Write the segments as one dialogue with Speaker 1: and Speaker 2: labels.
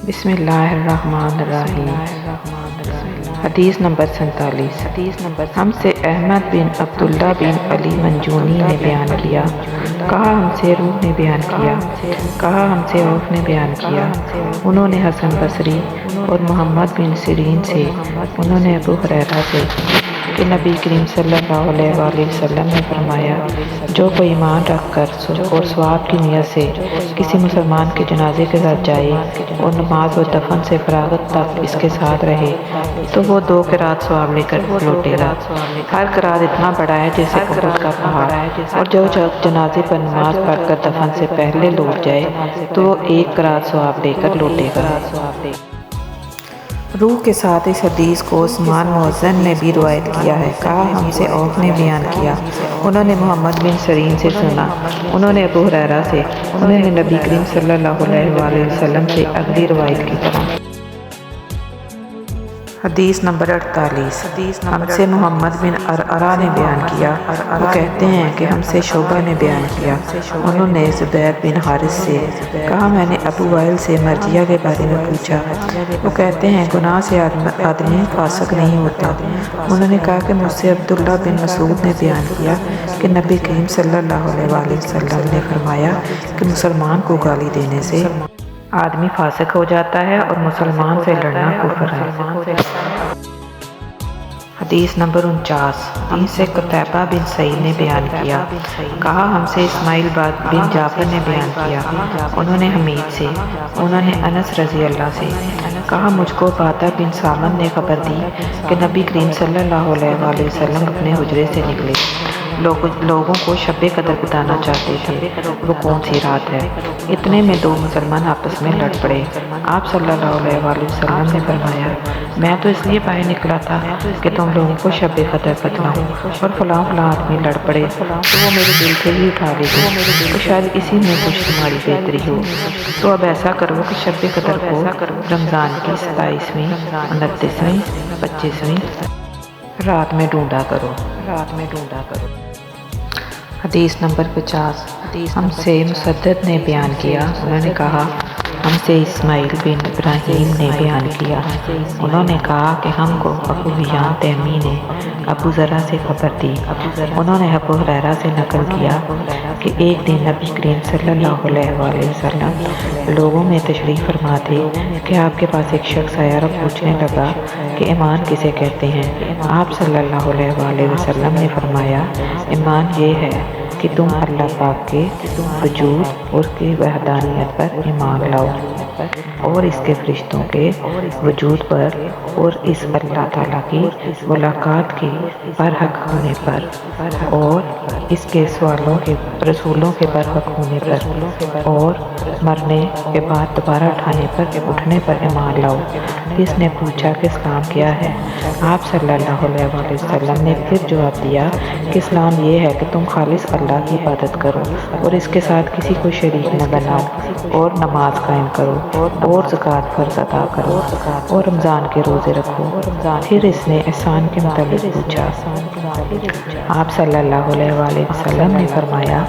Speaker 1: بسم اللہ الرحمن الرحیم۔ حدیث نمبر 47۔ ہم سے احمد بن عبداللہ بن علی منجونی نے بیان کیا، کہا ہم سے روح نے بیان کیا، کہا ہم سے عوف نے بیان کیا، انہوں نے حسن بصری اور محمد بن سیرین سے، انہوں نے ابو ہریرہ سے کہ نبی کریم صلی اللہ علیہ وآلہ وسلم نے فرمایا، جو کوئی ایمان رکھ کر اور ثواب کی نیت سے کسی مسلمان کے جنازے کے ساتھ جائے اور نماز و دفن سے فراغت تک اس کے ساتھ رہے تو وہ 2 قرات ثواب لے کر لوٹے گا۔ ہر قرات اتنا بڑا ہے جیسے احد کا پہاڑ، اور جو جنازے پر نماز پڑھ کر دفن سے پہلے لوٹ جائے تو وہ 1 قرات ثواب لے کر لوٹے گا۔ روح کے ساتھ اس حدیث کو عثمان مؤذن نے بھی روایت کیا ہے، کہا ہم سے عوف نے بیان کیا، انہوں نے محمد بن سیرین سے سنا، انہوں نے ابو ہریرہ سے، انہوں نے نبی کریم صلی اللہ علیہ وآلہ وسلم سے اگلی روایت کی طرح۔ حدیث نمبر 48۔ ہم سے محمد بن عرعرہ نے بیان کیا، وہ کہتے ہیں کہ ہم سے شعبہ نے بیان کیا، انہوں نے زبیر بن حارث سے، کہا میں نے ابو وائل سے مرجیہ کے بارے میں پوچھا، وہ کہتے ہیں گناہ سے آدمی فاسق نہیں ہوتا۔ انہوں نے کہا کہ مجھ سے عبداللہ بن مسعود نے بیان کیا کہ نبی کریم صلی اللہ علیہ وآلہ وسلم نے فرمایا کہ مسلمان کو گالی دینے سے آدمی فاسق ہو جاتا ہے اور مسلمان سے لڑنا کفر ہے۔ حدیث نمبر 49۔ ہم سے قتیبہ بن سعید نے بیان کیا، کہا ہم سے اسماعیل بن جعفر نے بیان کیا، انہوں نے حمید سے، انہوں نے انس رضی اللہ سے، کہا مجھ کو عبادہ بن سامن نے خبر دی کہ نبی کریم صلی اللہ علیہ وآلہ وسلم اپنے حجرے سے نکلے، لوگوں کو شب قدر بتانا چاہتے تھے، وہ کون سی رات ہے۔ اتنے میں 2 مسلمان آپس میں لڑ پڑے۔ آپ صلی اللہ علیہ وآلہ وسلم نے فرمایا، میں تو اس لیے باہر نکلا تھا کہ تم لوگوں کو شب قدر بتلاؤں، اور فلاں فلاں آدمی لڑ پڑے تو وہ میرے دل سے ہی اٹھا لے گئے، تو شاید اسی میں کچھ تمہاری بہتری ہو، تو اب ایسا کرو کہ شب قدر کو رمضان کی 27ویں، 29ویں، 25ویں رات میں ڈھونڈا کرو۔ حدیث نمبر 50۔ ہم سے مسدد نے بیان کیا، انہوں نے کہا ہم سے اسماعیل بن ابراہیم نے بیان کیا، انہوں نے کہا کہ ہم کو ابو حیان تیمی نے ابو ذرہ سے خبر دی، انہوں نے ابو ہریرہ سے نقل کیا کہ ایک دن نبی کریم صلی اللہ علیہ وآلہ وسلم لوگوں میں تشریف فرما تھے کہ آپ کے پاس ایک شخص آیا اور پوچھنے لگا کہ ایمان کسے کہتے ہیں۔ آپ صلی اللہ علیہ وآلہ وسلم نے فرمایا، ایمان یہ ہے کہ تم اللہ پاک کے وجود اور اس کی وحدانیت پر ایمان لاؤ، اور اس کے فرشتوں کے وجود پر اور اس اللہ تعالیٰ کی ملاقات کے برحق ہونے پر، اور اس کے رسولوں کے برحق ہونے پر، اور مرنے کے بعد دوبارہ اٹھنے پر ایمان لاؤ۔ اس نے پوچھا کہ اسلام کیا ہے؟ آپ صلی اللہ علیہ وآلہ وسلم نے پھر جواب دیا کہ اسلام یہ ہے کہ تم خالص اللہ کی عبادت کرو اور اس کے ساتھ کسی کو شریک نہ بناؤ، اور نماز قائم کرو، اور زکوٰۃ فرض ادا کرو، اور رمضان کے روزے رکھو۔ پھر اس نے احسان کے متعلق پوچھا۔ آپ صلی اللہ علیہ وآلہ وسلم نے فرمایا،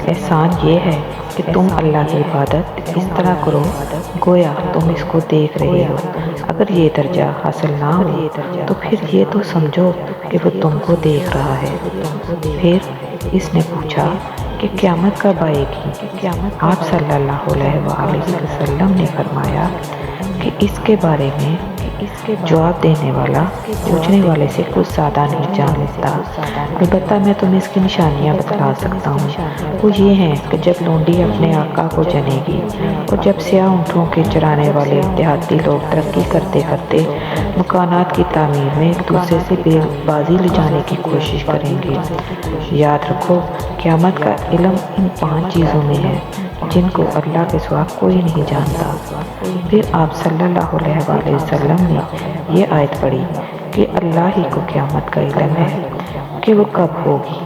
Speaker 1: احسان یہ ہے کہ تم اللہ کی عبادت اس طرح کرو گویا تم اس کو دیکھ رہے ہو، اگر یہ درجہ حاصل نہ ہو تو پھر یہ تو سمجھو کہ وہ تم کو دیکھ رہا ہے۔ پھر اس نے پوچھا کہ قیامت کب آئے گی؟ آپ صلی اللہ علیہ وآلہ وسلم نے فرمایا کہ اس کے بارے میں جواب دینے والا پوچھنے والے سے کچھ زیادہ نہیں جانتا، البتہ میں تمہیں اس کی نشانیاں بتلا سکتا ہوں۔ وہ یہ ہیں کہ جب لونڈی اپنے آقا کو جنے گی، اور جب سیاہ اونٹوں کے چرانے والے دیہاتی لوگ ترقی کرتے کرتے مکانات کی تعمیر میں ایک دوسرے سے بازی لے جانے کی کوشش کریں گے۔ یاد رکھو، قیامت کا علم ان 5 چیزوں میں ہے جن کو اللہ کے سوا کوئی نہیں جانتا۔ پھر آپ صلی اللہ علیہ وآلہ وسلم نے یہ آیت پڑھی کہ اللہ ہی کو قیامت کا علم ہے کہ وہ کب ہوگی،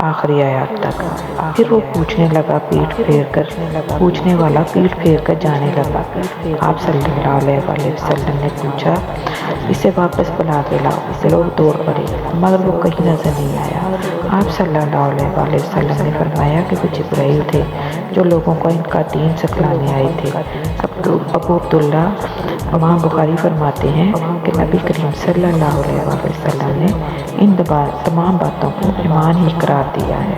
Speaker 1: آخری آیات تک۔ پھر وہ پوچھنے والا پیٹھ پھیر کر جانے لگا۔ آپ صلی اللہ علیہ وآلہ وسلم نے پوچھا، اسے واپس بلا کے لاؤ۔ اسے لوگ دوڑ پڑے مگر وہ کہیں نظر نہیں آیا۔ آپ صلی اللہ علیہ وسلم نے فرمایا کہ وہ جبرائیل تھے جو لوگوں کو ان کا دین سکھلانے آئے تھے۔ ابو عبداللہ امام بخاری فرماتے ہیں کہ نبی کریم صلی اللہ علیہ وسلم نے ان تمام باتوں کو ایمان ہی قرار دیا ہے۔